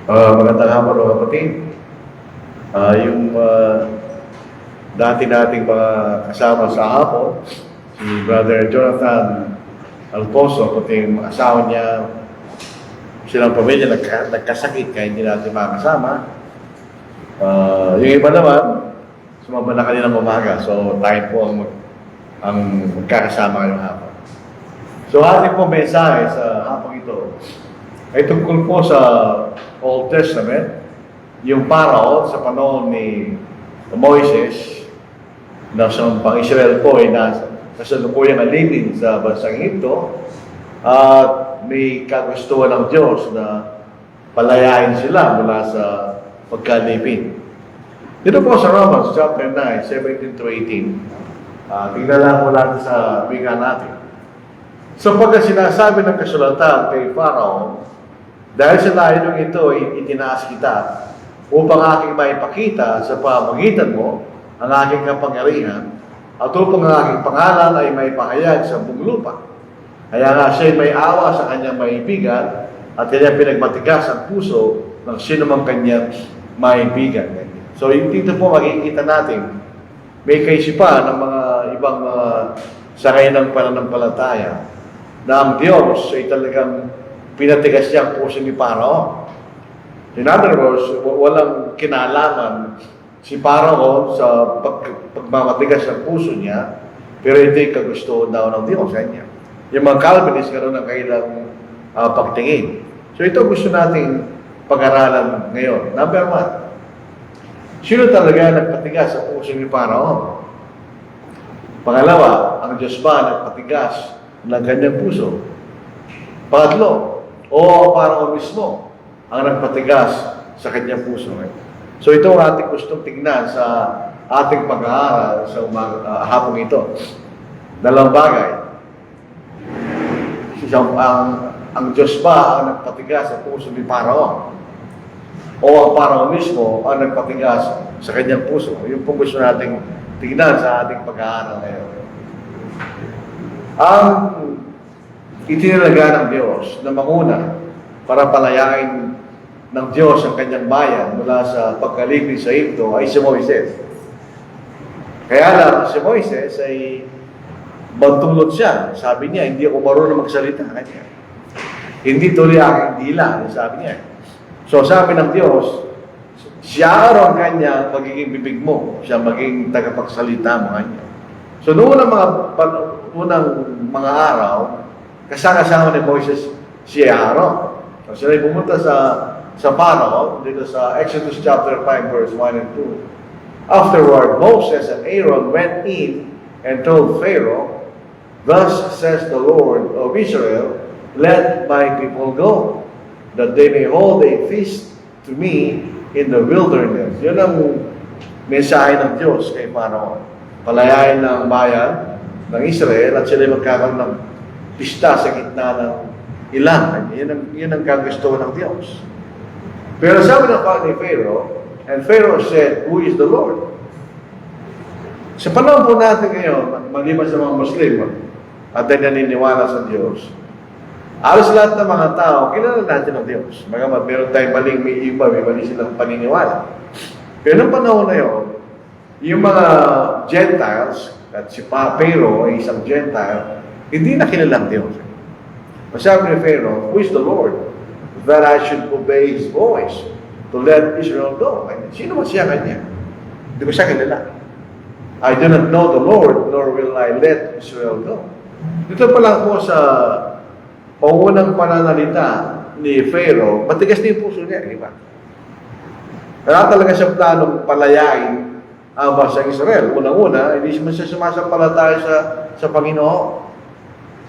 Magandang hapon mga kapatid. Yung dati nating mga kasama sa hapon, si Brother Jonathan Alfonso, pati yung asawa niya, silang pamilya nagkasakit kaya hindi natin makasama. Yung iba naman, sumama na kanilang umaga. So tayo po ang magkakasama ngayong hapon. So ating po mensahe sa hapon ito ay tungkol po sa Old Testament, yung Pharaoh sa panahon ni Moises, na siyang pang-Israel po ay kasalukuyang alipin sa bansang Egypto, at may kagustuhan ng Diyos na palayain sila mula sa pagkalipin. Dito po sa Romans chapter 9, 17 to 18, tingnan lang po natin sa wika natin. Sapagkat sinasabi ng kasulatan kay Pharaoh, dahil sa layo ito, itinaas kita upang aking maipakita sa pamagitan mo ang aking kapangyarihan at upang ang aking pangalan ay maipahayag sa buong lupa. Kaya nga siya'y may awa sa kanyang maibigan at kanyang pinagmatigas ang puso ng sinumang kanyang maibigan. So dito po makikita natin may kaisipan ng mga ibang sakay ng pananampalataya na ang Diyos ay talagang pinatigas niya ang puso ni Pharaoh. In other words, walang kinalaman si Pharaoh sa pagmamatigas ng puso niya, pero ito yung kagustuhan daw ng Diyos sa kanya. Yung mga Calvinists ganoon ang kailang pagtingin. So ito gusto nating pag-aralan ngayon. Number one, sino talaga nagpatigas sa puso ni Pharaoh? Pangalawa, ang Diyos ba nagpatigas ng kanyang puso? Pangatlo, o Pharaoh mismo ang nagpatigas sa kanyang puso. So ito ang ating gustong tingnan sa ating pag-aaral sa hapong ito. Dalawang bagay. Ang Diyos ba ang nagpatigas sa puso ni Pharaoh? O ang Pharaoh mismo ang nagpatigas sa kanyang puso? Yung po gusto nating tingnan sa ating pag-aaral ngayon. Ang itinalaga ng Diyos na manguna para palayain ng Diyos ang kanyang bayan mula sa pagkalipin sa Egypto ay si Moises. Kaya lang, si Moises ay bantulot siya. Sabi niya, hindi ako marunong magsalita. Kanya. Hindi tuloy aking dila, sabi niya. So sabi ng Diyos, siya ang kanya magiging bibig mo. Siya magiging tagapagsalita mo kanya. So noong unang mga araw, kasama ni Moises si Aaron. So sila pumunta sa Pharaoh, dito sa Exodus chapter 5 verse 1 and 2. Afterward, Moses and Aaron went in and told Pharaoh, "Thus says the Lord of Israel, let my people go, that they may hold a feast to me in the wilderness." Yun ang mensahe ng Diyos kay Pharaoh. Palayain ng bayan ng Israel at sila magkakaroon ng pista sa gitna ng ilang. Yun ang kagustuhan ng Diyos. Pero sabi ng ni Pharaoh, and Pharaoh said, "Who is the Lord?" Sa panahon po natin ngayon, maliban sa mga Muslim at ay naniniwala sa Diyos, alos lahat ng mga tao, kilala natin ang Diyos. Magamat meron tayong may mali silang paniniwala. Pero noong panahon na yun, yung mga Gentiles, at si Pharaoh ay isang Gentile, hindi na kilalang Diyos. Masabi ni Pharaoh, "Who is the Lord? That I should obey His voice to let Israel go." Sino ba siya kanya? Hindi ko siya kilala. "I do not know the Lord, nor will I let Israel go." Dito pa lang po sa pangunang pananalita ni Pharaoh, matigas din yung puso niya, di ba? Kaya talaga siya planong palayain ang bansang Israel. Unang-una, hindi siya sumasampalataya sa Panginoon.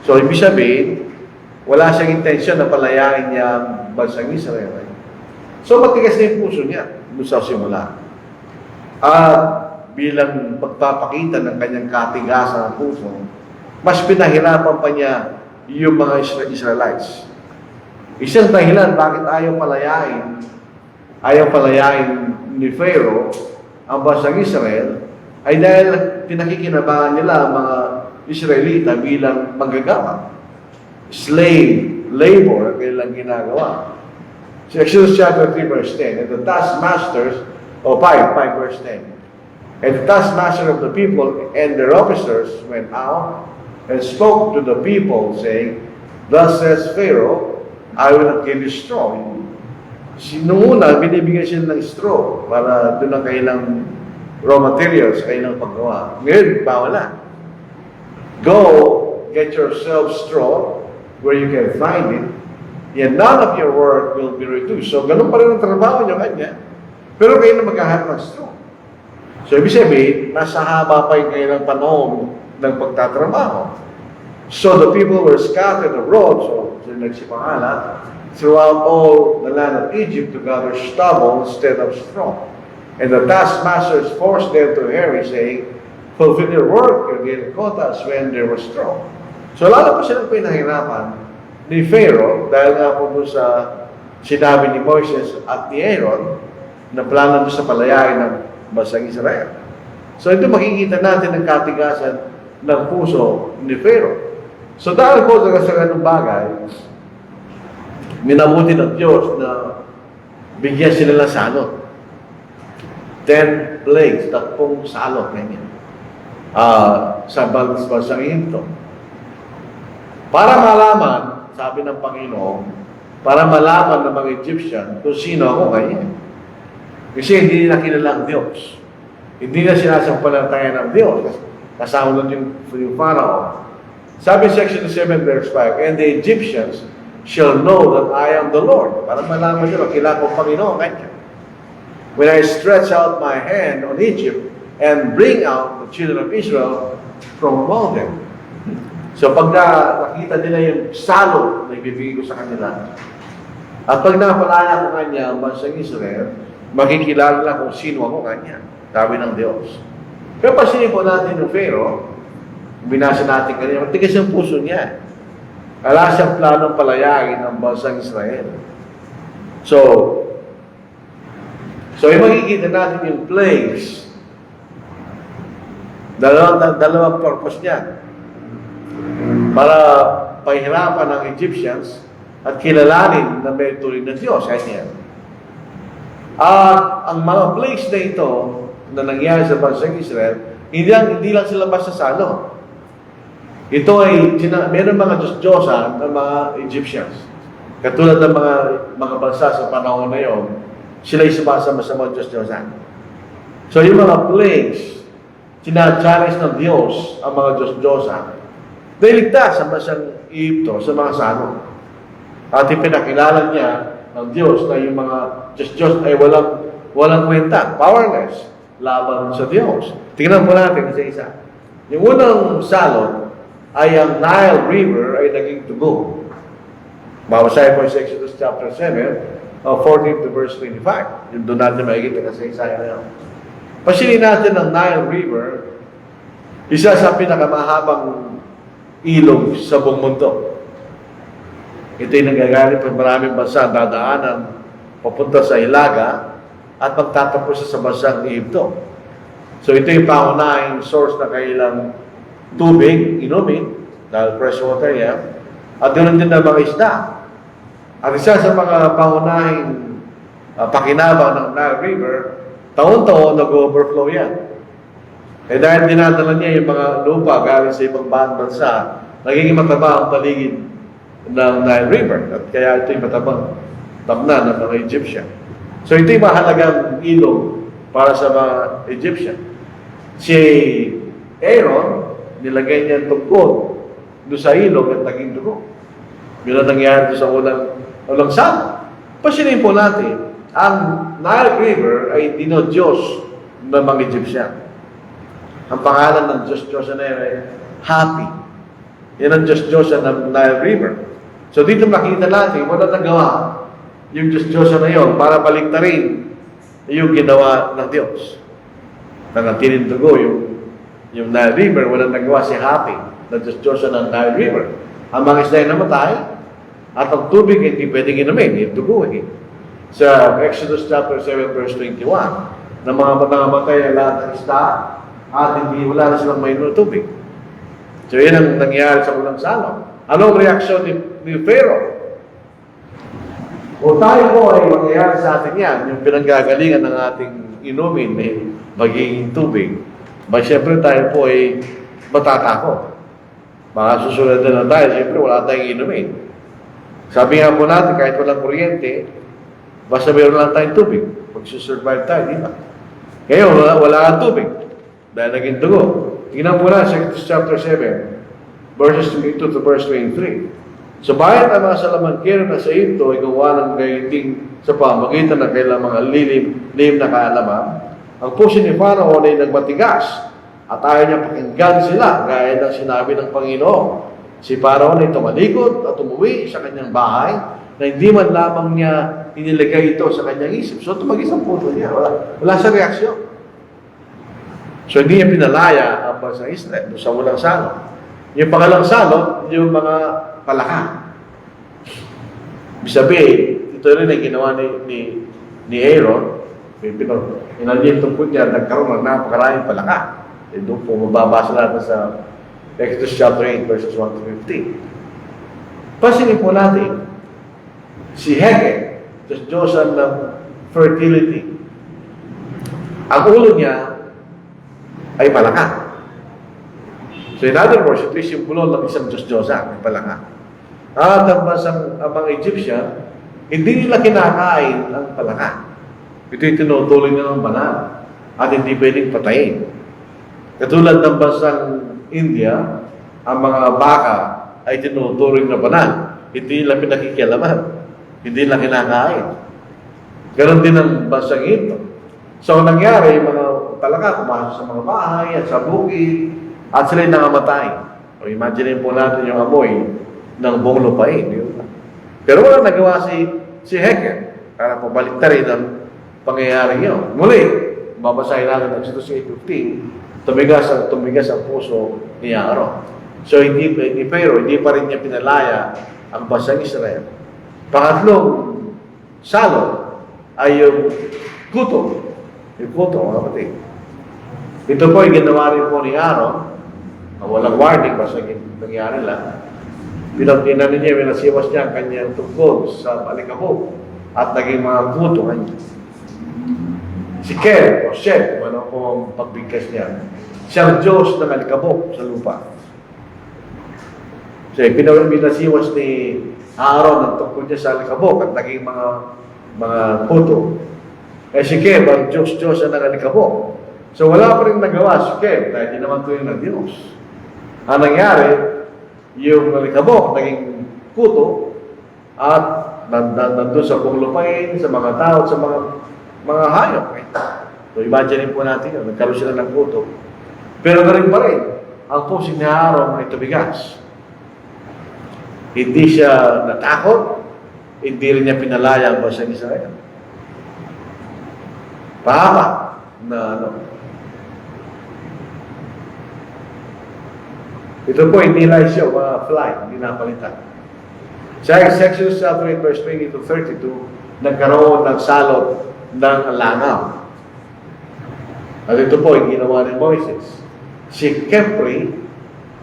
So, ibig sabihin, wala siyang intensyon na palayain niya ang bansang Israel. So, matigas na yung puso niya sa simula. At bilang pagpapakita ng kanyang katigasan ng puso, mas pinahirapan pa niya yung mga Israelites. Isang dahilan bakit ayaw palayain ni Pharaoh ang bansang Israel, ay dahil pinakikinabangan nila ang mga Israelita bilang manggagawa. Slave labor ang kailang ginagawa. So Exodus chapter 3 verse 10. And the taskmasters, 5 verse 10. And the taskmaster of the people and their officers went out and spoke to the people, saying, Thus says Pharaoh, I will not give you straw. Sinuna, binibigyan sila ng straw para doon ang kailang raw materials, kailang paggawa. Ngayon, bawal na. Go, get yourself straw where you can find it, and none of your work will be reduced. So, ganun pa rin ang trabaho nyo kanya, pero kayo na maghahanap ng straw. So, ibig sabihin, nasa haba pa yung kailang panahon ng pagtatrabaho. So, the people were scattered abroad, so nagsipangalan, throughout all the land of Egypt to gather stubble instead of straw. And the taskmasters forced them to harry, saying, Fulfill your work, your daily quotas, when there was straw. So lalo po silang pinahirapan ni Pharaoh, dahil nga po sa sinabi ni Moses at ni Aaron, na plano doon sa palayain ng bansang Israel. So ito makikita natin ang katigasan ng puso ni Pharaoh. So dahil po sa ganung bagay, minabuti ng Diyos na bigyan sila ng salot. 10 plagues, 10 salot, ganyan. Sa bansang Egypto. Para malaman, sabi ng Panginoon, para malaman ng mga Egyptian kung sino ako ganyan. Kasi hindi nila kilala ang Diyos. Hindi na sinasampalataya ng Diyos. Kasama nun yung Pharaoh. Sabi section 7 verse 5, And the Egyptians shall know that I am the Lord. Para malaman nyo, kilala ko Panginoon ganyan. When I stretch out my hand on Egypt and bring out the children of Israel from among them. So pag nakita nila yung salot na ibibigay ko sa kanila, at pag napalaya ko kanya ang bansang Israel, makikilala na kung sino ako kanya. Sabi ng Diyos. Pero pasinin po natin yung Pharaoh, binasa natin kanina, matigas yung puso niya. Wala siyang planong palayain ang bansang Israel. So yung makikita natin yung plagues, dalawang purpose niya. Para pahirapan ng Egyptians at kilalanin na may tuloy na Diyos. Kanya. At ang mga plagues na ito na nangyari sa bansang Israel, hindi lang sila basta salo. Ito ay, meron mga Diyos-Diyosan ng mga Egyptians. Katulad ng mga bansa sa panahon na yun, sila ay sumasama sa mga Diyos-Diyosan. So yung mga plagues, sinachallenge ng Diyos ang mga Diyos-Diyosan. Dahil ligtas sa bansang Egypto, sa mga salo. At ipinakilala niya ng Diyos na yung mga Diyos-Diyos ay walang kwenta, powerless, laban sa Diyos. Tingnan po natin isa-isa. Yung unang salot ay ang Nile River ay naging dugo. Babasahin po sa Exodus chapter 7, 14 to verse 25. Yung doon natin makikita kasi isa na yun. Pasilin natin ang Nile River, isa sa pinakamahabang ilog sa buong mundo. Ito yung nagagalit pa maraming bansa dadaanan papunta sa Hilaga at magtatapos sa bansang Egypto. So ito yung pangunahing source na kailang tubig, inumin, dahil fresh water yan, at ganoon din ang mga isda. At isa sa mga pangunahing pakinabang ng Nile River, taon-taon nag-overflow yan. Eh dahil dinadala niya yung mga lupa galing sa ibang bansa, nagiging mataba ang paligid ng Nile River. At kaya ito yung matabang tamna ng mga Egyptian. So ito yung mahalagang ilog para sa mga Egyptian. Si Aaron, nilagay niya ang tungkod doon sa ilog at naging dugo. Yun ang nangyari doon sa ulang sala. Pasilin po natin, ang Nile River ay dinodiyos ng mga Egyptian. Ang pangalan ng Diyos-Diyosan na yun ay Happy. Yan ang Diyos-Diyosan ng Nile River. So dito makita natin, wala nagawa yung Diyos-Diyosan na yun para baliktarin yung ginawa ng Diyos. Nangatinin dugo yung Nile River, wala nagawa si Happy na Diyos-Diyosan ng Nile River. Ang mga isda ay namatay at ang tubig hindi pwedeng inumin, yung dugo eh. Sa Exodus chapter 7 verse 21, na mga nangamatay ang lahat ng isda at hindi wala na silang mainom tubig. So yun ang nangyari sa ulang salong. Anong reaksyon ni Pharaoh? O tayo po ay mangyayari sa atin yan, yung pinanggagalingan ng ating inumin na magiging tubig. Ba, siyempre tayo po ay matatakot. Mga susunod na tayo, siyempre wala tayong inumin. Sabi nga po natin, kahit walang kuryente, basta mayroon lang tayong tubig. Magsusurvive tayo, di ba? Ngayon, wala kang tubig. Dahil naging dugo. Tingnan po na sa chapter 7, verses 22 to verse 23. So, bakit ang mga salamangkero na sa ito ay gawa ng gayiting sa pamagitan ng kailang mga lihim na kaalaman? Ang puso ni Pharaoh ay nagmatigas at ayaw niya pakinggan sila gaya ng sinabi ng Panginoon. Si Pharaoh ay tumalikod at umuwi sa kanyang bahay na hindi man lamang niya inilagay ito sa kanyang isip. So, tumagis ang puso niya. Wala sa reaksyon. So, hindi niya pinalaya ang bansa Israel sa walang salot. Yung pangalang salot, yung mga palaka. Ibig sabihin, ito rin ay ginawa ni Aaron. Inalyin tungkol niya, nagkaroon ng napakaraming palaka. E doon po, mababasa natin sa Exodus chapter 8, verses 1 to 15. Pasinin po natin, si Heke, Diyosan ng fertility. Ang ulo niya ay palaka. So in other words, ito yung simbolo ng isang Diyos-Diyosa, may palaka. At ang mga Egyptian, hindi nila kinakain ang palaka. Ito yung tinutuloy nila ng banal at hindi pwedeng patayin. Katulad ng bansang India, ang mga baka ay tinutuloy na banal. Hindi nila pinakikialaman. Hindi nila kinakain. Ganon din ang bansang ito. So, nangyari, yung mga palaka pumasok sa mga bahay at sa bukid at sila'y nangamatay. O imagine po natin yung amoy ng buong lupain. Pero wala nagawa si Heke para pabalik rin ang pangyayari yun. Muli, babasahin natin ang Exodus 8:15, tumigas ang puso ni Aaron. So, ni Pharaoh, hindi pa rin niya pinalaya ang bansang Israel. Pangatlong salo ay yung kuto. Yung kuto, mga kapatid. Ito po ay ginawa rin po ni Aaron, na walang warning, basta nangyari lang. Pinagtinan niya, minasiwas niya ang kanyang tungkol sa alikabok at naging mga kuto kanya. Si Ker, o Shem, ano po ang pagbigkas niya, siyang Diyos ng alikabok sa lupa. So, pinasiwas ni Aaron ang tungkol niya sa alikabok at naging mga kuto. Eh si Kem, ang Diyos ng alikabok. So, wala pa rin nagawa si Kem dahil hindi naman tuloy ng Diyos. Ang nangyari, yung alikabok, naging kuto, at nandun sa buong lupain, sa mga tao, sa mga hayop. So, imagine po natin yun, nagkaroon sila ng kuto. Pero na rin pa rin, ang puso ni Aaron ay tumigas. Hindi siya natakot, hindi rin niya pinalaya ang bansang Israel. Pahaba na Ito po, hindi lang siya fly, hindi napalitan. Sa Exodus 8, verse 20 to 32, nagkaroon ng salot ng langaw. At ito po, yung ginawa ni Moises. Si Kepri,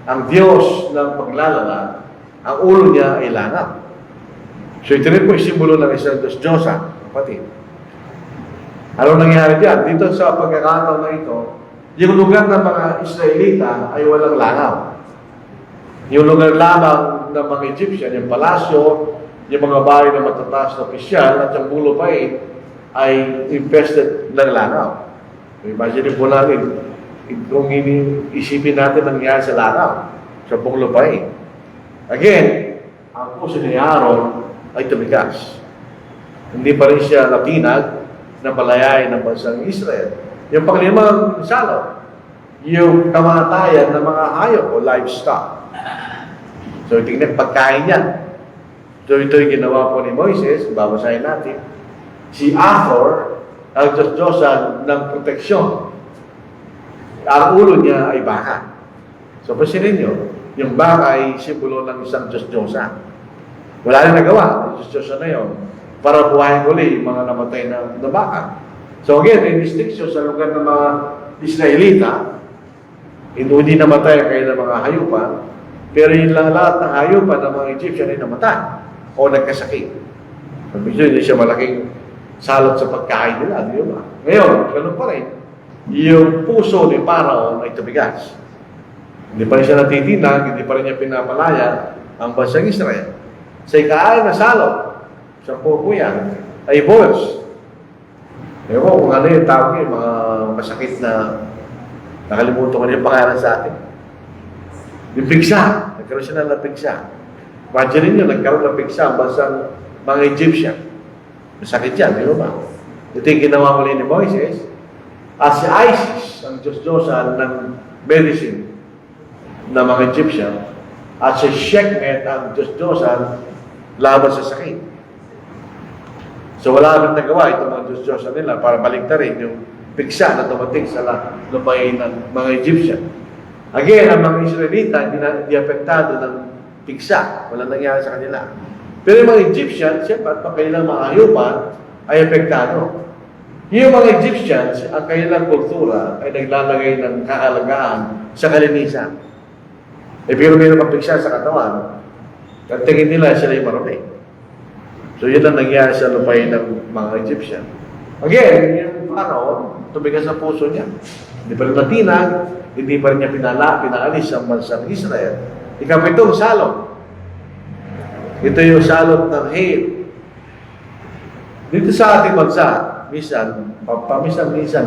ang Diyos ng paglalala, ang ulo niya ay langaw. So ito rin po yung simbolo ng isang Diyos-Diyosa, kapatid. Ano nangyari dyan? Dito sa pagkakataon na ito, yung lugar ng mga Israelita ay walang langaw. Yung lugar lamang ng mga Egyptian, yung palasyo, yung mga bahay na matataas na opisyal, at yung bulo pa ay infested ng langaw. So, imagine po natin, kung isipin natin nangyari sa langaw, sa buong lupain. Again, ang puso ni Aaron ay tumigas. Hindi pa rin siya natinag na palayain ng bansang Israel. Yung panglimang salot, yung kamatayan ng mga hayop o livestock. So, tingnan pagkain yan. So, ito yung ginawa po ni Moises, babasahin natin. Si Hathor, ang Diyos-Diyosan ng proteksyon. Ang ulo niya ay baka. So, pasinin nyo, yung baka ay simbolo ng isang Diyos-Diyosan. Wala na nagawa, ang Diyos-Diyosan na yun, para buhayin uli yung mga namatay na baka. So, again, may distinction sa lugar ng mga Israelita, hindi namatay kayo ng mga hayupan, pero yung lahat ng hayupan ng mga Egyptian ay namatay o nagkasakit. Medyo hindi siya malaking salot sa pagkain nila, di ba? Ngayon, ganun pa rin. Yung puso ni Pharaoh ay tumigas. Hindi pa rin siya natitinag, hindi pa rin niya pinapalaya ang bansang Israel. Sa ika-6 na salot, sa pupo yan, ay Boaz. Ewan kung ano yung tawag yung mga masakit na nakalimutan ko na yung pangalan sa atin. Yung pigsa. Nagkaroon siya ng pigsa. Imagine nyo, nagkaroon ng pigsa ang bansang mga Egyptian. Masakit yan, di ba? Ito yung ginawa muli ni Moises. At si Isis, ang Diyos-Diyosan ng medicine ng mga Egyptian, at si Sekhmet, ang Diyos-Diyosan laban sa sakit. So wala rin nagawa itong mga Diyos-Diyosan nila para baliktarin yung pigsa na dumating sa lupain ng mga Egyptian. Again, ang mga Israelita hindi apektado ng pigsa. Wala nangyari sa kanila. Pero yung mga Egyptian, siyempre, at pag kanilang maayupan, ay apektado. Yung mga Egyptians, ang kanilang kultura ay naglalagay ng kahalagahan sa kalinisan. Pero mayroon kang pigsa sa katawan, at tingin nila sila yung marami. So yun ang nangyari sa lupain ng mga Egyptian. Again, yung Pharaoh, tumigas sa puso niya. Hindi pa rin natinag, hindi pa rin niya pinaalis ang bansang Israel. Ikapitong salot. Ito yung salot ng hail. Dito sa ating bansa, minsan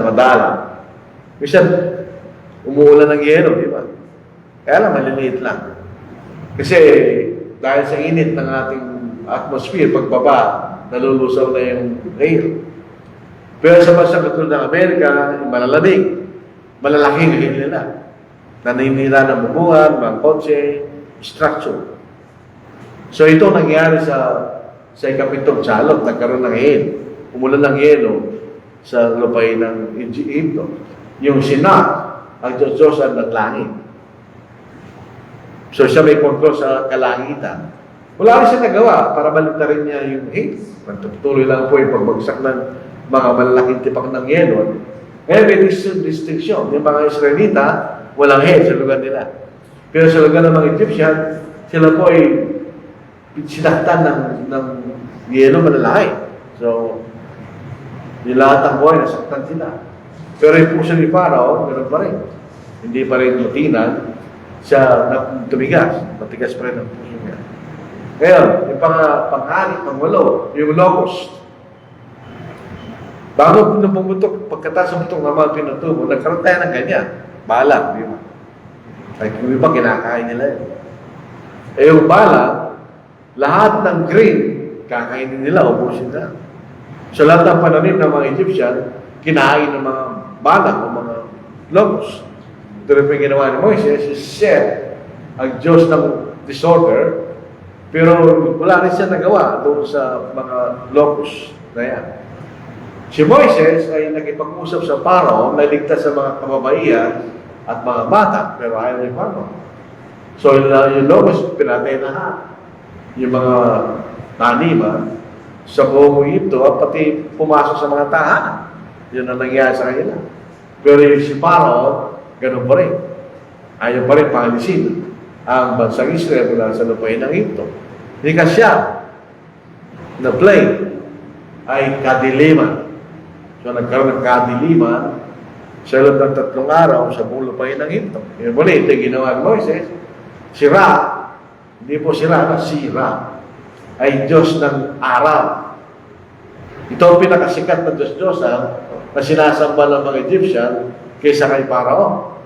madala. Minsan, umuulan ng yelo, di ba? Kaya lang, maliliit lang. Kasi, dahil sa init ng ating atmosphere, pagbaba, nalulusaw na yung hail. Pero sa bansang katulad ng Amerika, malalamig. Malalaking hail nila. Naninira ng bubungan, mga kotse, structure. So ito nangyari sa ikapitong salot, nagkaroon ng hail. Umulan ng yelo sa lupain ng Egypto. Yung Sinat, ang Diyos-Diyosan ng langit. So siya may kontrol sa kalangitan. Wala rin siya nagawa para baliktarin niya yung hail. Tuloy lang po yung pagbagsak ng mga malalaking tipak ng yelo. Ngayon may distinction. Yung mga Israelita, walang hail sa lugar nila. Pero sa lugar ng mga Egyptian, sila po ay sinaktan ng yelo malalaki. So, yung lahat ng buhay, nasaktan sila. Pero yung puso ni Pharaoh, ganoon pa rin. Hindi pa rin matinag siya tumigas. Matigas pa rin ang puso niya. Ngayon, yung pang-anim, pang-walo, yung locust. Bago nung pumutok, pagkataas ng putok naman pinutubo, nagkaroon tayo ng ganyan. Balag, di ba? Ay, kung iba, kinakain nila yun. Eh, yung balag, lahat ng grain, kakainin nila, ubusin na. So, lahat ng pananim ng mga Egyptian, kinain ng mga balag o mga locust. Ito rin po yung ginawa ni Moises, is Set, ang Diyos ng disorder, pero wala rin siya nagawa doon sa mga locust na yan. Si Moises ay nakipag-usap sa Pharaoh na ligtas sa mga kababaihan at mga bata, pero ayaw ni Pharaoh. So, yung locust, pinatay lahat. Yung mga taniman sa buong Egypto at pati pumasok sa mga tahanan. Yun ang nangyari sa kanila. Pero yung si Pharaoh, ganun pa rin. Ayaw pa rin pangalisin ang bansang Israel mula sa lupain ng Egypto. Hindi ka siya na plague ay kadiliman. So nagkaroon ng kadiliman sa loob ng 3 araw sa buong lupain ng Egypto. Yung muli, ito yung ginawa ng Moises. Si Ra, hindi po si Ra, si Ra ay Diyos ng araw. Ito ang pinakasikat na Diyos-Diyosan na sinasamba ng mga Egyptian kaysa kay Pharaoh.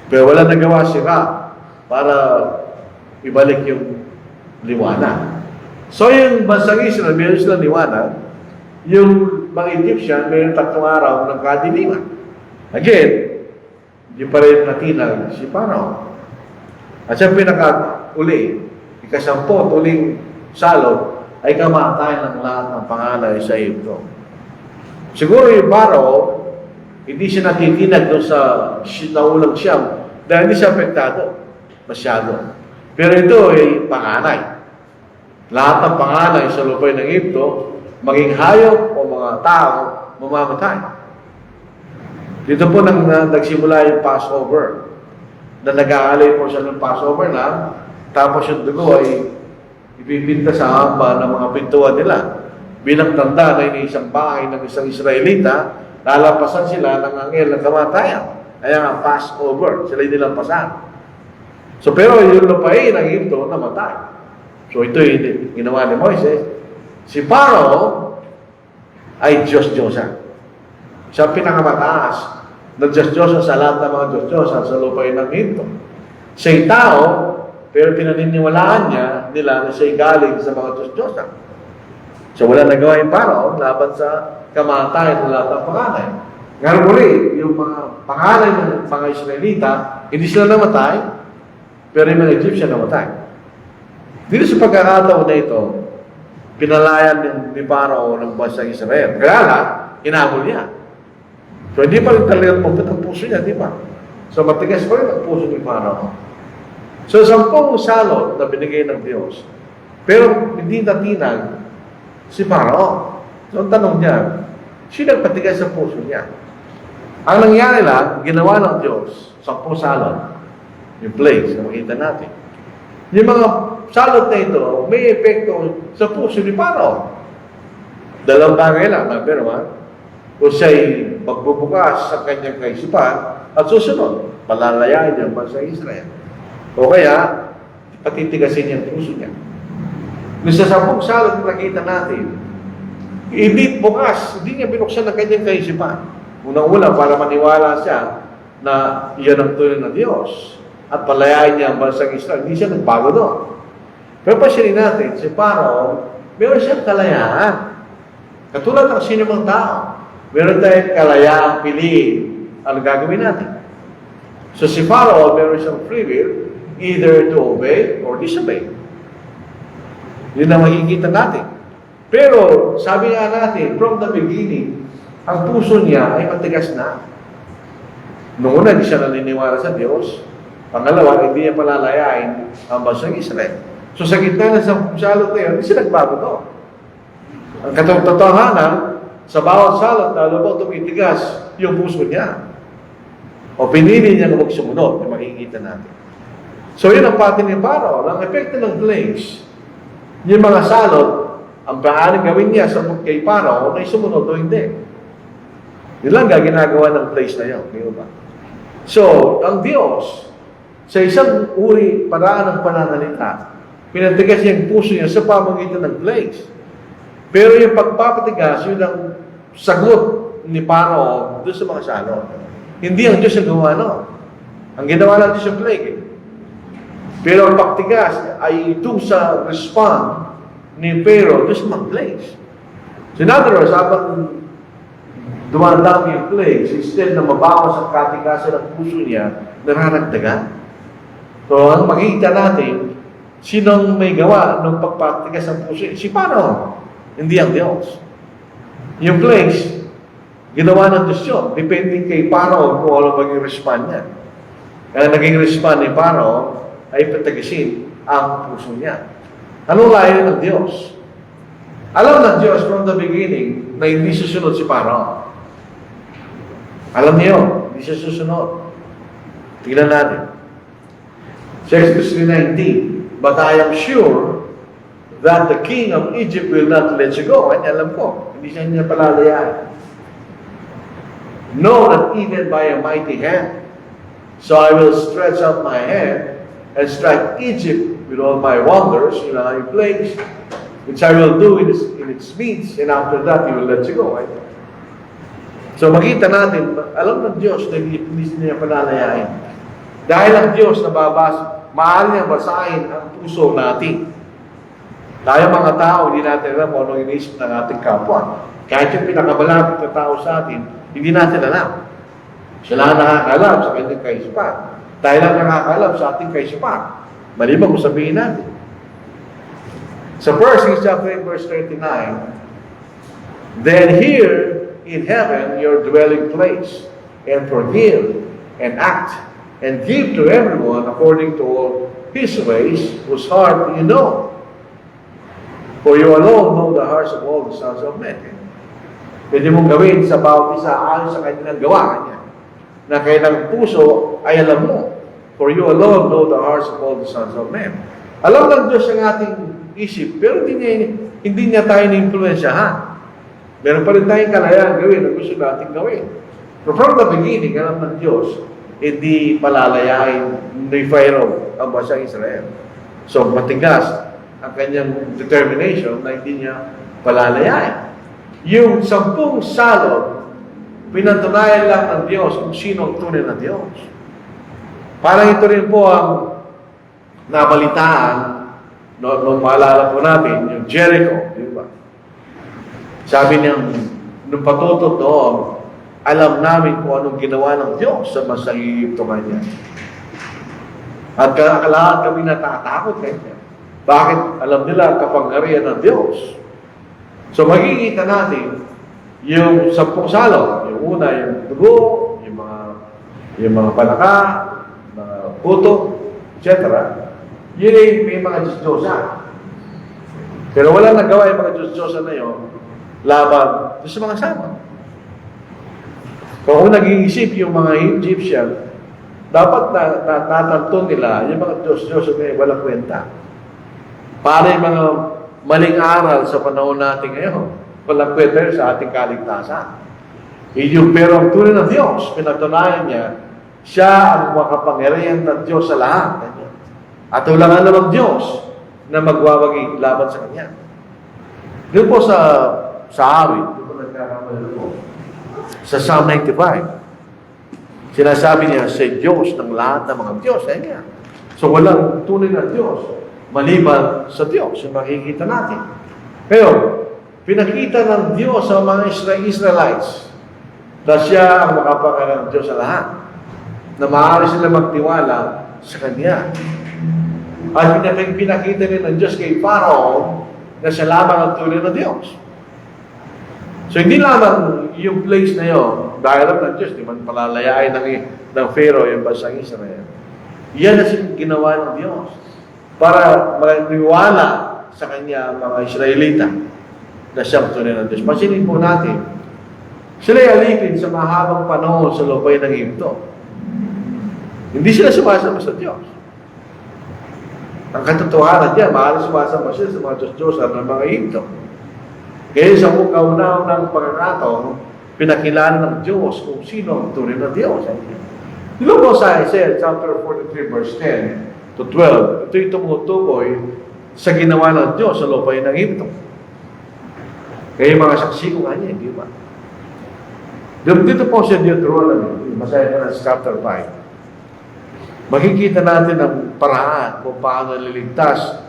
Pero wala nagawa si Ra para ibalik yung liwanag. So yung bansang Israel, meron silang liwanag. Yung mga Egyptian, mayroon 3 araw ng kadiliman. Again, hindi pa rin natinag si Pharaoh. At siya pinaka-uli, ika-10, uling salot, ay kamatayan ng lahat ng panganay sa Egypto. Siguro yung Pharaoh, hindi siya natitinag doon sa naulang siyam dahil hindi siya apektado masyado. Pero ito ay panganay. Lahat ng panganay sa lupain ng Egypto, maging hayop o mga tao, mamamatay. Dito po nagsimula yung Passover. Na nag-aalay po siya ng Passover na, tapos yung dugo ay ipipinta sa hamba ng mga pintuan nila. bilang tanda na isang bahay ng isang Israelita, lalampasan sila ng anghel ng kamatayan. Kaya nga, Passover, sila yung nilampasan. So, pero yung lupain ng Egypto, namatay. So, ito yung ginawa ni Moises. Si Pharaoh ay Diyos-Diyosan. Siya pinakamataas na Diyos-Diyosan sa lahat ng mga Diyos-Diyosan sa lupain ng Egypto. Siya'y tao, pero pinaniniwalaan nila na siya'y galing sa mga Diyos-Diyosan. So, wala nagawa yung Pharaoh laban sa kamatayan ng lahat ng panganay. Ngayon muli, yung mga panganay ng mga Israelita, hindi sila namatay, pero yung mga Egyptian namatay. Dito sa pagkakataon na ito, pinalayan ni Pharaoh ng bansang Israel. Kaya lang, hinabol niya. So, hindi pa rin talagang mabot ang puso niya, di ba? So, matigas pa rin ang puso ni Pharaoh. So, 10 salot na binigay ng Diyos. Pero, hindi natinag si Pharaoh. So, ang tanong niya, sino nagpatigas sa puso niya? Ang nangyari lang, ginawa ng Diyos, 10 salot, yung plagues na makita natin. Yung mga salot na ito, may epekto sa puso ni Pharaoh. Dalawang bagay lang, number one, kung siya'y magbubukas sa kanyang kaisipan, at susunod, palalayain niya ang bansa Israel. O kaya, patitigasin niya ang puso niya. Kung sa 10 salot na nakita natin, hindi bukas, hindi niya binuksan ang kanyang kaisipan. Unang-una, para maniwala siya na iyan ang tunay na Diyos at palayain niya ang bansang Israel. Hindi siya nagbago doon. Pero pasinin natin, si Pharaoh, meron siyang kalayaan. Katulad ng sinumang tao, meron tayong kalayaang piliin. Ano gagawin natin? So si Pharaoh, meron siyang free will, either to obey or disobey. Yun ang makikita natin. Pero, sabi nga natin, from the beginning, ang puso niya ay matigas na. Noong una, hindi siya naniniwala sa Diyos. Pangalawa, hindi niya palalayain ang bansang Israel. So, sa gitna ng salot na yun, hindi siya nagbago doon. Ang katotohanan, sa bawat salot, lalo ba tumitigas yung puso niya. O pinili niya na magsumunod, yung makikita natin. So, yun ang pati ni Pharaoh. Ang epekto ng plagues, yung mga salot, ang paaaring gawin niya sa kay Pharaoh na sumunod o hindi. Yun lang ginagawa ng place na yun. Ba? So, ang Diyos, sa isang uri paraan ng pananalita, pinatigas niya ang puso niya sa pamamagitan ng plagues. Pero yung pagpapatigas, yun ang sagot ni Pharaoh doon sa mga salot. Hindi ang Diyos ang gawa nun. Ang ginawa lang Diyos yung plague. Pero ang pagtigas ay ito sa respond ni Pharaoh doon sa mga plagues. So in other words, habang dumadami yung plagues, instead na mabawas ang katigasan ng puso niya, nararagdagan. So ang makikita natin, sinong may gawa ng pagpatigas ng puso? Si Pharaoh, hindi ang Diyos. Yung plagues, ginawa ng Diyos yun. Depending kay Pharaoh kung ano maging respond niya. Kaya naging respond ni Pharaoh ay patigasin ang puso niya. Anong layo ng Diyos? Alam ng Diyos from the beginning na hindi susunod si Pharaoh. Alam niyo, hindi siya susunod. Tignan natin. Exodus 3:19, but I am sure that the king of Egypt will not let you go. Ay, alam ko, hindi siya niya palalayaan. Know that even by a mighty hand, so I will stretch out my hand and strike Egypt with all my wonders, yung plagues, which I will do in its midst, and after that, He will let you go. Right? So makita natin, alam ng Diyos na hindi niya palalayain. Dahil ang Diyos na maaari niya basahin ang puso natin. Tayo mga tao, hindi natin alam kung anong iniisip ng ating kapwa. Kahit yung pinakamalapit na tao sa atin, hindi natin alam. Sila ang nakakalam sa kanyang kaisipan. Tayo lang nakakalam sa ating kaisipan. Maliban kung sabihin natin. Sa 1 Kings chapter 8, verse 39, then here in heaven your dwelling place, and forgive, and act, and give to everyone according to all his ways, whose heart you know. For you alone know the hearts of all the sons of men. Pwede mong gawin sa bawat isa ayon sa kanilang gawa niya, na kailang puso ay alam mo. For you alone know the hearts of all the sons of men. Alam ng Diyos ang ating isip, pero hindi niya hindi niya tayo na-influensyahan. Meron pa rin tayong kalayaan gawin na gusto natin gawin. But from the beginning, alam ng Diyos, hindi palalayain ni Pharaoh ang bansang Israel. So, matigas ang kanyang determination na hindi niya palalayain. Yung 10 salot, pinatunayan lang ng Diyos kung sino ang tunay na Diyos. Parang ito rin po ang nabalitaan, nung maalala po natin, yung Jericho, di ba? Sabi niya, nung patutot doon, alam namin kung anong ginawa ng Diyos sa bansang Egypto kanya. At lahat kami natatakot kanya. Bakit? Alam nila ang kapangyarihan ng Diyos. So makikita natin yung 10 salot. Yung una, yung dugo, yung mga palaka, mga puto, etc. Yun ay may mga Diyos-Diyosa. Pero wala nagawa yung mga Diyos-Diyosa na yun laban sa mga sama. Kung nag-iisip yung mga Egyptian, dapat natanto nila yung mga Diyos-Diyos na walang kwenta. Para yung mga maling aral sa panahon natin ngayon, walang kwenta sa ating kaligtasan. Pero ang tunay ng Diyos, pinatunayan niya, siya ang makapangyarihan ng Diyos sa lahat. At wala nga namang Diyos na magwawagi laban sa Kanya. Doon po sa awit, doon po nagkakamali po. Sa Psalm 95, sinasabi niya, sa Diyos ng lahat ng mga Diyos. Kaya so walang tunay na Diyos maliban sa Diyos, yung makikita natin. Pero, pinakita ng Diyos sa mga Israelites na siya ang makapangyarihan ng Diyos sa lahat, na maaari sila magtiwala sa Kanya. At pinakita rin ng Diyos kay Pharaoh na siya lamang ang tunay na Diyos. So, hindi lamang yung place na yun, dahil ng Diyos, di man palalayain ng Pharaoh yung bansang Israel. Yan na ginawa ng Diyos para maniwala sa Kanya mga Israelita na siyang tunay ng Diyos. Pasinin po natin, sila'y alipin sa mahabang panahon sa lupay ng Egypto. Hindi sila sumasama sa Diyos. Ang katotohanan niya, maaari sumasama sila sa mga Diyos-Diyosan ng mga Egypto. Kaya sa kauna-unang pagkakataon, pinakilala ng Diyos kung sino ang tunay na Diyos. Dito po sa Isaiah chapter 43 verse 10 to 12, ito'y tumutukoy sa ginawa ng Diyos sa lupay ng Egypto. Kaya mga saksi ko nga niya, di ba? Dito po sa Deuteronomy, masaya ko na sa chapter 5, makikita natin ang paraan kung paano naliligtas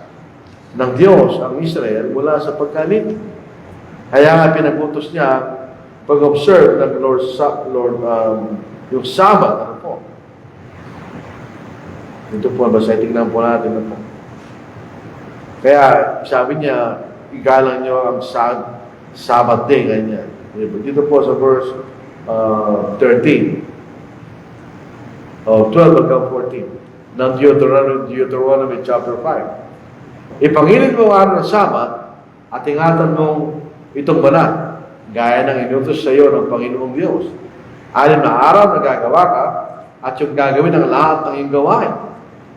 ng Diyos ang Israel mula sa pagkalit. Kaya nga pinagutos niya pag-observe ng Lord yung Sabbath. Ano po? Ito po, basta tingnan po natin. Ano po? Kaya sabi niya, igalang niyo ang Sabbath day. Ganyan. Dito po sa verse 13. 12 hanggang 14 ng Deuteronomy chapter 5. Ipangilin mo ang araw ng Sabat at ingatan mong itong banal, gaya ng inutos sa iyo ng Panginoong Diyos. 6 na araw na gagawa ka at yung gagawin ng lahat ng iyong gawain.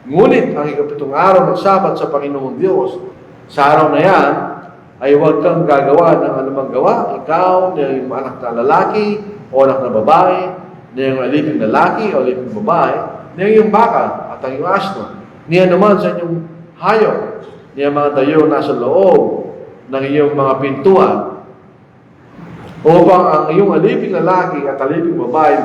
Ngunit ang 7 araw ng Sabat sa Panginoong Diyos, sa araw na yan ay huwag kang gagawa ng anumang gawa. Ikaw, na yung anak na lalaki o anak na babae, na yung aliping lalaki o aliping babae, na yung baka at ang iyong asno, niya naman sa inyong hayop, niya mga dayo nasa loob ng iyong mga pintuan, upang ang iyong aliping lalaki at aliping babae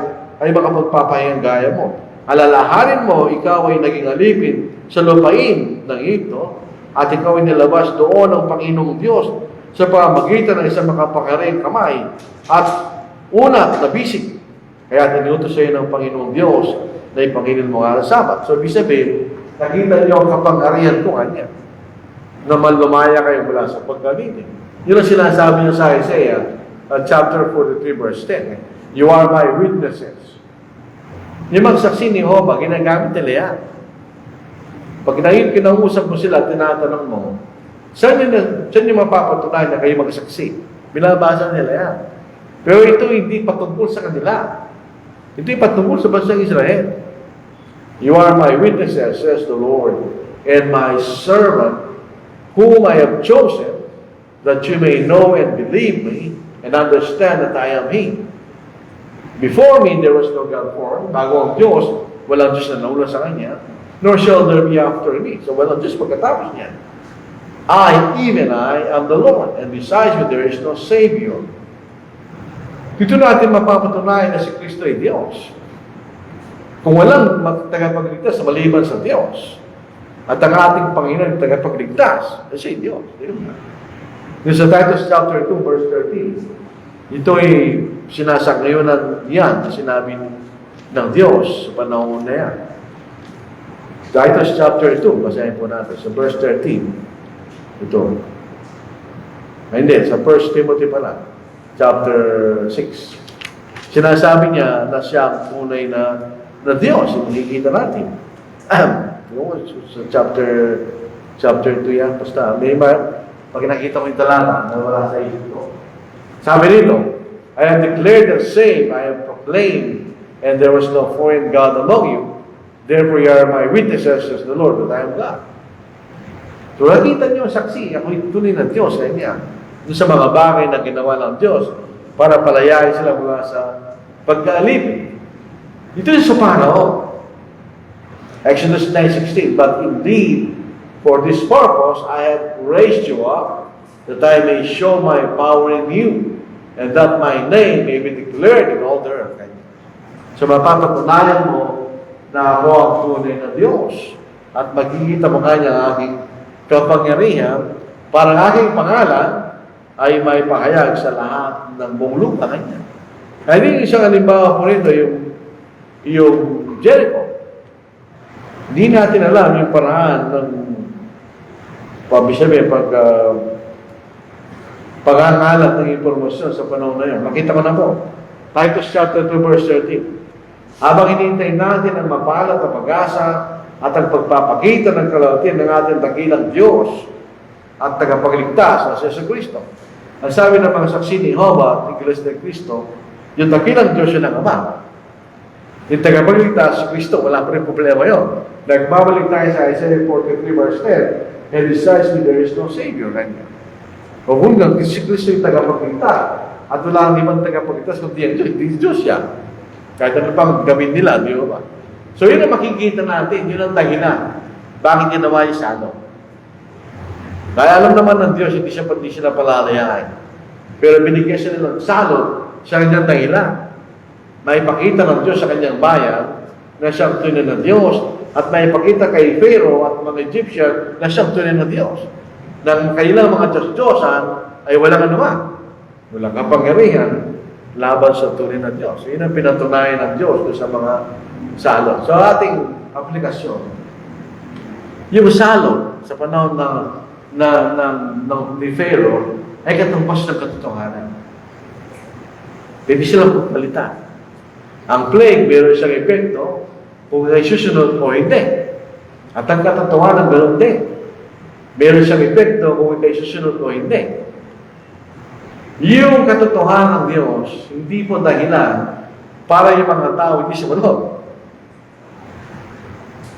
ay makapagpapahingang gaya mo. Alalahanin mo, ikaw ay naging alipin sa lupain ng Egypto, at ikaw ay nilabas doon ng Panginoong Diyos sa pamamagitan ng isang makapangyarihang kamay at una na bisig. Kaya tinutos sa iyo ng Panginoong Diyos na ipangilin mo nga ang Sabat. So, ibig sabihin, nakita niyo ang kapangyarihan ko kanya na malumaya kayo mula sa pagkalitin. Yun ang sinasabi niya sa Isaiah chapter 43 verse 10. You are my witnesses. Yung magsaksi ni Jehovah, ginagamit nila yan. Pag kinausap mo sila, tinatanong mo, saan yung mapapatunayan na kayo magsaksi? Binabasa nila yan. Pero ito hindi patungkol sa kanila. Ito ay patungkol sa bansang Israel. You are my witnesses, says the Lord, and my servant, whom I have chosen, that you may know and believe me, and understand that I am He. Before me, there was no God formed. Bago ang Diyos, walang Diyos na nauna sa Kanya, nor shall there be after me. So walang Diyos pagkatapos niya. Even I, am the Lord, and besides me, there is no Savior. Dito natin mapapatunayan na si Kristo ay Diyos. Kung walang tagapagligtas na maliban sa Diyos, at ang ating Panginoon tagapagligtas, siya ay Diyos. Yung sa Titus chapter 2, verse 13, ito ay sinasangayunan yan sa sinabi ng Diyos sa panahon na yan. Titus chapter 2, basahin po natin sa verse 13. Ito. Hindi, sa 1 Timothy pala, chapter 6. Sinasabi niya na siya ang tunay na Diyos, yung nakikita natin. Sa chapter 2 yan, basta, pag nakita mo yung talata, na wala sa isip ko. Sabi dito, I am declared the same, I am proclaimed, and there was no foreign God among you. Therefore, you are my witnesses, says the Lord, that I am God. So, nakita niyo ang saksi, ako yung tunay na Diyos sa inyo. Doon sa mga bagay na ginawa ng Diyos para palayain sila mula sa pagkaalipin. Ito yung sa panahon. Exodus 9:16, but indeed, for this purpose, I have raised you up, that I may show my power in you, and that my name may be declared in all the earth. So, mapapatunayan mo na ako ang tunay na Diyos, at magkikita mo kanya ang aking kapangyarihan, para ang aking pangalan ay may pahayag sa lahat ng buong lupa kanya. Kaya hindi isang halimbawa po rito yung Jericho. Hindi natin alam yung paraan ng pag-angalat ng impormasyon sa panahon na yun. Makita ko na po. Titus chapter 2 verse 13. Habang hinihintay natin ang mapalat na pag-asa at ang pagpapakita ng kalawatian ng ating dakilang Diyos at tagapagligtas na si Kristo. Ang sabi ng mga saksi ni Jehovah at Iglesia ni Kristo, yung dakilang Diyos yun ang Ama. Yung tagapagligtas si Kristo, wala pa rin problema yun. Nagbabalik tayo sa Isaiah 43 verse 10, and besides me there is no Savior. Kanya. O kung si Kristo yung tagapagligtas, at wala ang ibang tagapagligtas, kundi ang Diyos, hindi Diyos siya. Kahit ano pang gawin nila, di ba? So yun ang makikita natin, yun ang dahilan. Bakit ginawa yung salo? Dahil alam naman ng Diyos, hindi sila palalayain. Pero binigyan sila ng salo sa kanyang dahilan. Maipakita ng Diyos sa kanyang bayan na siyang tunay na Diyos, at maipakita kay Pharaoh at mga Egyptian na siyang tunay na Diyos. Nang kailang mga Diyos-Diyosan ay walang anuman. Walang kapangyarihan laban sa tunay na Diyos. Yun ang pinatunayan ng Diyos sa mga salo. So ating aplikasyon, yung salo sa panahon ni Pharaoh ay katumbas ng katotohanan. Hindi sila pagpalitan. Ang plague, meron siyang epekto kung ay susunod o hindi. At ang katotohanan, ganoon din. Meron siyang epekto kung ay susunod o hindi. Yung katotohanan ng Diyos, hindi po dahilan para yung mga tao hindi sumunod.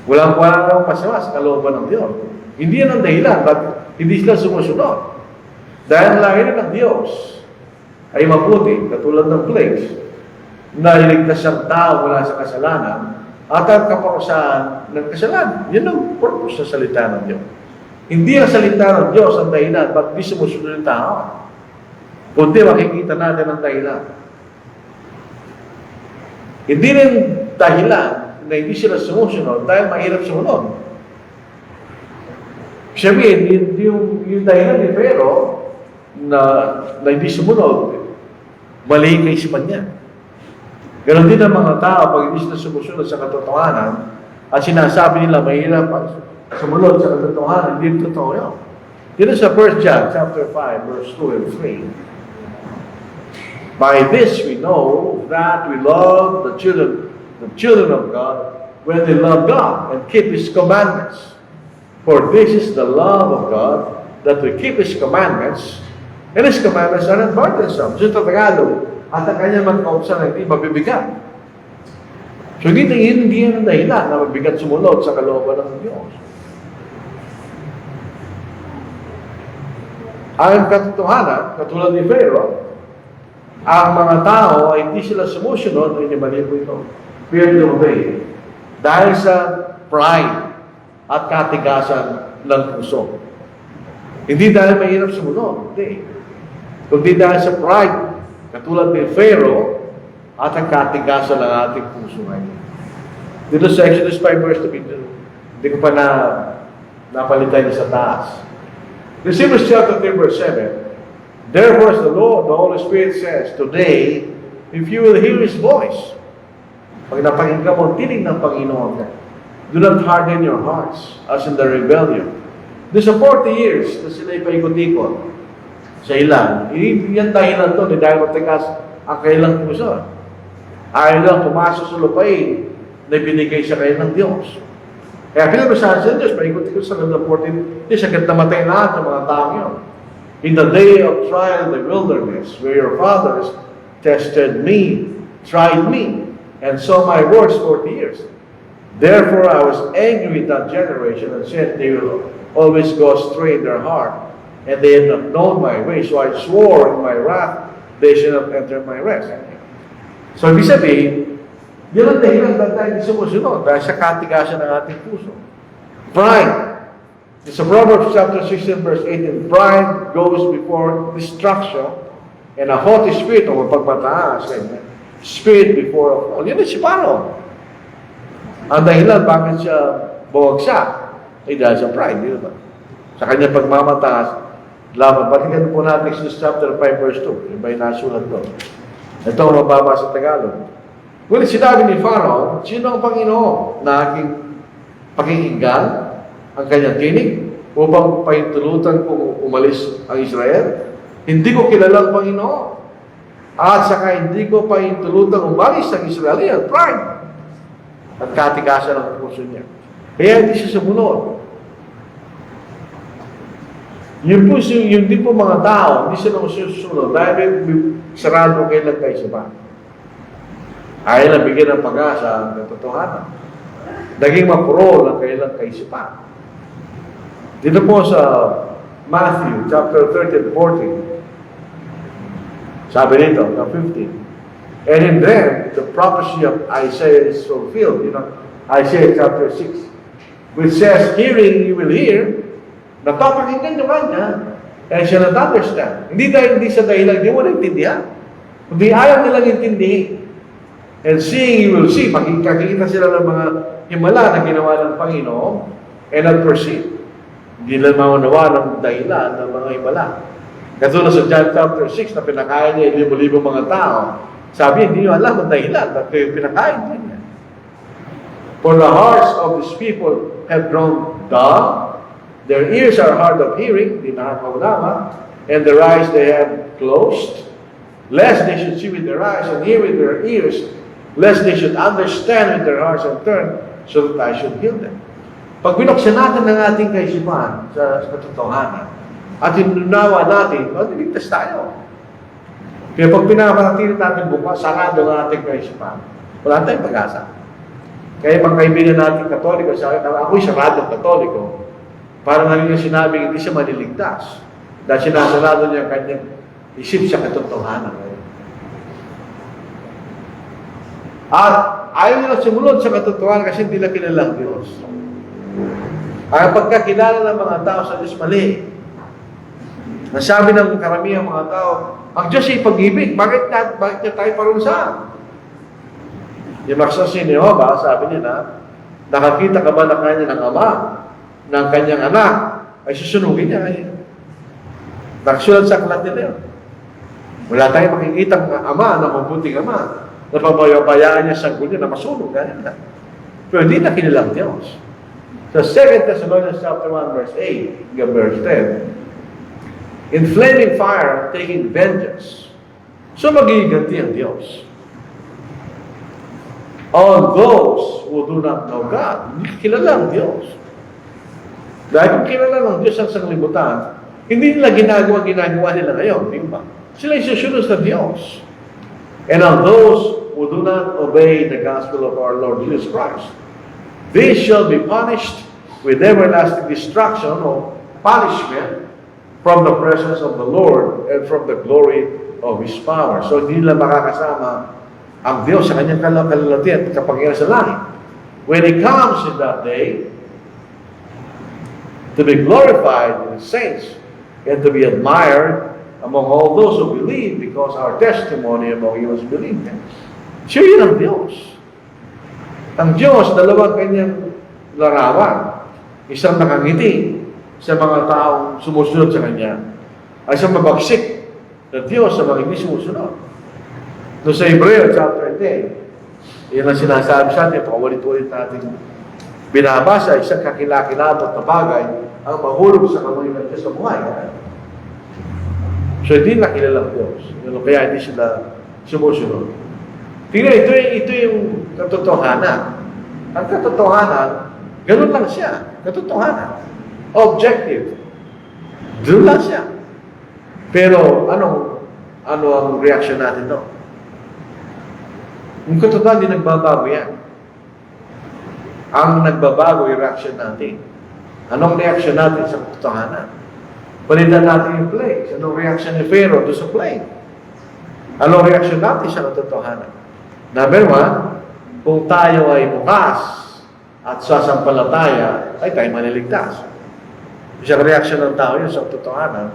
Walang masama sa kalooban ng Diyos. Hindi yan ang dahilan, ba't hindi sila sumusunod? Dahil langit ng Diyos ay mabuti, katulad ng plagues, na iligtas ang tao mula sa kasalanan at ang kaparusahan ng kasalanan. Yan ang purpose sa salita ng Diyos. Hindi ang salita ng Diyos ang dahilan ba't di sumusunod ng tao. Kundi makikita natin ang dahilan. Hindi rin dahilan na hindi sila sumusunod dahil mahirap sumunod. Sabihin, yung dahilan ni Pharaoh na hindi sumunod, mali yung kaisipan niya. Ganon din ang mga tao pag hindi sila sumusunod sa katotohanan at sinasabi nila mahirap sumunod sa katotohanan, hindi totoo yun. Dito sa 1 John chapter 5, verse 2 and 3. By this we know that we love the children of God, when they love God and keep His commandments. For this is the love of God, that we keep His commandments, and His commandments are not burdensome. Sa Tagalog, at ang kanyang mga kausan ay hindi mabibigat. So hindi yan ang dahilan na mabigat sumunod sa kalooban ng Diyos. Ang katotohanan, katulad ni Pharaoh, ang mga tao ay hindi sila sumusunod, hindi mali po ito. Fear to obey. Dahil sa pride at katigasan ng puso. Hindi dahil mahirap sumunod, hindi. Kundi dahil sa pride, katulad ni Pharaoh, at ang katigasan ng ating puso ngayon. Dito sa Exodus 5 verse 2, hindi ko pa napalitan sa taas. In Hebrews chapter 3 verse 7, therefore as the Lord, the Holy Spirit says, today, if you will hear His voice, pag napakinggan mo, tinig ng Panginoon ka, do not harden your hearts as in the rebellion. Doon sa 40 years na sila ipaikot-ikot sa ilan, yan dahilan to, dahil matigas ang kailang puso. Ayaw lang pumasok sa lupain na binigay sa kayo ng Diyos. Kaya pinabasahan sa Diyos, paikot-ikot sa ganda 14, di sagad namatay lahat ng mga taong yun. In the day of trial in the wilderness, where your fathers tested me, tried me, and saw my works 40 years. Therefore I was angry with that generation and said, they will always go astray in their heart, and they have not known my way. So I swore in my wrath, they shall not enter my rest. So ibig sabihin, yun ang dahilan ba't tayo hindi sumusunod dahil sa katigasan ng ating puso. Pride. It's a Proverbs chapter 16 verse 18. Pride goes before destruction, and a haughty spirit o pagmataas, spirit before a fall. Yun si Pharaoh. Ang dahilan bakit siya bumagsak ay dahil sa pride, di ba? Sa kanyang pagmamataas, laban. Balikan po natin Exodus chapter 5 verse 2. Yung ba yung nasulat doon? Ito ang mababa sa Tagalog. Ngunit sinabi ni Pharaoh, sino ang Panginoon na aking pakikinggan ang kanyang tinig upang pahintulutan kung umalis ang Israel? Hindi ko kilala ang Panginoon. At saka hindi ko pahintulutan umalis ang Israel. Yan, pride. At katigasan ang puso niya. Kaya hindi siya sumunod. Yung din po mga tao, hindi sila susunod dahil sarado kailan kayo sa bahay. Ayaw na bigyan ng pag-asa ang katotohanan. Naging mapuro ng kailang kaisipan. Dito po sa Matthew chapter 13, 14, sabi nito, 15, and in them, the prophecy of Isaiah is fulfilled. You know, Isaiah chapter 6, which says, hearing you will hear, napapakinggan nyo kanya, and shall not understand. Hindi dahil hindi sa dahilan, hindi mo naintindihan. Kundi ayaw nilang intindihin. And seeing you will see, makikita sila ng mga himala na ginawa ng Panginoon, and not perceive. Hindi lang maunawa ng dahilan ng mga himala. Katulad sa John chapter 6 na pinakain niya 5,000 mga tao, sabi, hindi nyo alam ang dahilan, at kayo pinakain din niya. For the hearts of these people have grown dull, their ears are hard of hearing, di nakakaunawa, and their eyes they have closed, lest they should see with their eyes and hear with their ears, lest they should understand with their hearts and turn, so that I should heal them. Pag binuksan natin ng ating kaisipan sa katotohanan, at inunawa natin, ligtas tayo. Kaya pag pinapanatili natin bukas, sarado ng ating kaisipan, wala tayong pag-asa. Kaya pag kaibigan natin Katoliko, sabi, ako'y saradong Katoliko, parang nga niya sinabi, hindi siya maliligtas. Dahil sinasarado niya kanyang isip sa katotohanan. At ayaw nila sumunod sa katotohanan kasi hindi na kilala ang Diyos. Ang pagkakilala ng mga tao sa Diyos mali. Nasabi ng karamihan mga tao, ang Diyos ay pag-ibig. Bakit niya tayo parusahan? Yung maksasin ni Jehovah, sabi niya na, nakakita ka ba na kanya ng ama, ng kanyang anak, ay susunugin niya ngayon. Nakasulat sa aklat nila yun. Wala tayong makikita ng ama, ng mabuting ama, na pabayaan niya sa niya na masunog. Pero hindi na kinilang Diyos. Sa 2 Thessalonians chapter 1, verse 8, verse 10, in flaming fire, taking vengeance. So magiganti ang Diyos. On those who do not know God, hindi kilala ang Diyos. Dahil kung kilala ng Diyos ang sanglibutan, hindi nila ginagawa nila ngayon, di ba? Sila isusunod sa Diyos. And on those who do not obey the gospel of our Lord Jesus Christ, they shall be punished with everlasting destruction or punishment from the presence of the Lord and from the glory of His power. So hindi nila makakasama ang Diyos sa kanyang kalalatian at kapangyarihan sa langit. When He comes in that day, to be glorified in the saints and to be admired among all those who believe because our testimony among you is believed. Siya yun ang Diyos. Ang Diyos, dalawang kanyang larawan. Isang nakangiti sa mga taong sumusunod sa Kanya. Ay isang mabagsik na Diyos sa mga hindi sumusunod. Doon sa Hebreo chapter 10, yan ang sinasabi sa atin, paulit-ulit natin binabasa, isang kakilakilabot na bagay ang mahulog sa kamay ng Diyos sa buhay. So, hindi nakilala ang Diyos. Kaya hindi sila sumusunod. Tingnan, ito yung katotohanan. Ang katotohanan, ganun lang siya. Katotohanan. Objective. Doon lang siya. Pero, ano ang reaction natin doon? Yung katotohanan, hindi nagbabago yan. Ang nagbabago yung reaction natin. Anong reaction natin sa katotohanan? Palitan natin yung plagues. Anong reaction ni Pharaoh doon sa plague? Anong reaction natin sa katotohanan? Number one, kung tayo ay bukas at sasampalataya, ay tayo maniligtas. Isang reaction ng tao yun sa katotohanan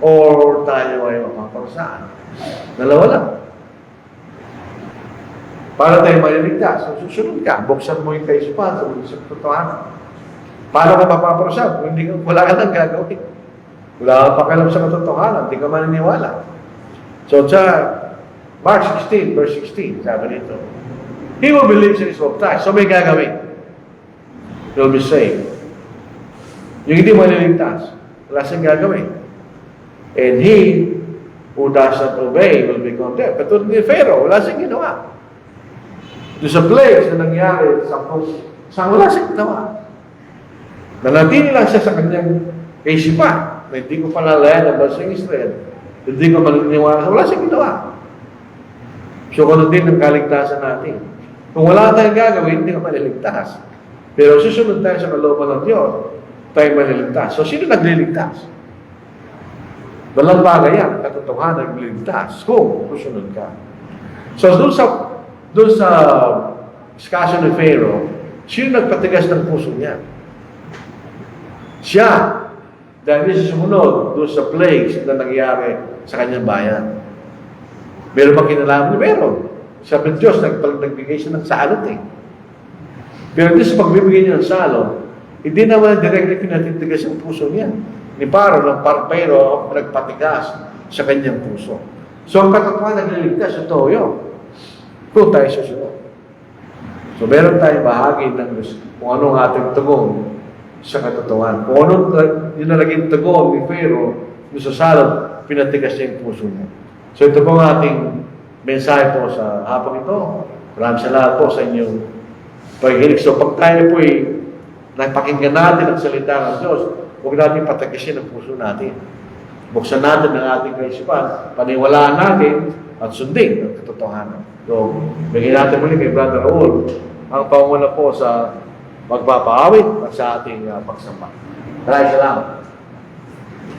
or tayo ay mapaparasaan. Dalawa lang. Para tayo maniligtas, susunod ka, buksan mo yung kaisipan sa katotohanan. Paano ka mapaparasaan? Kung wala ka nang gagawin. Wala ka pakialam sa katotohanan, hindi ka maniniwala. So, sa Mark 16, verse 16, sabi nito, he who believes in is baptized. So, may gagawin. He'll be saved. Yung hindi maniligtas, wala siyang gagawin. And he who does not obey will be condemned. Katulad ni Pharaoh, wala siyang ginawa. Doon sa plagues na nangyari sa wala siyang ginawa. Nanatili lang siya sa kanyang kaisipan na hindi ko palalayan ang bansang Israel. Hindi ko maniniwala sa wala siyang ginawa. So, kung din ang kaligtasan natin. Kung wala tayong gagawin, hindi ka maliligtas. Pero susunod tayo sa kalooban ng Diyos, tayo maliligtas. So, sino nagliligtas? Walang bagay yan. Katotohanan nagliligtas kung susunod ka. So, doon sa discussion ni Pharaoh, sino nagpatigas ng puso niya? Siya. Dahil siya sumunod doon sa plagues na nangyari sa kanyang bayan. Meron bang kinalaman? Meron. Sabi ng Diyos, nagbigay siya ng salot eh. Pero hindi sa pagbibigay niya ng salot, hindi naman directly pinatitigas ang puso niya. Ni Paro, ng Pero, nagpatigas sa kanyang puso. So, ang katotohanan nagliligtas, ito yun. Kung tayo susunod. So, meron tayong bahagi ng kung anong ating tugon sa katotohanan. Kung anong yung nalaging tugon ni Pero, yung sa salot, pinatigas niya yung puso niya. So ito po ang ating mensahe po sa hapon ito. Maraming salamat po sa inyong paghihilig. So pag tayo po ay napakinggan natin ang salita ng Diyos, huwag natin patagisin ang puso natin. Buksan natin ang ating kaisipan, paniwalaan natin at sundin ang katotohanan. So, bigyan natin muli kay Brother Raul ang panguna po sa magpapaawit at sa ating pagsamba. Maraming salamat.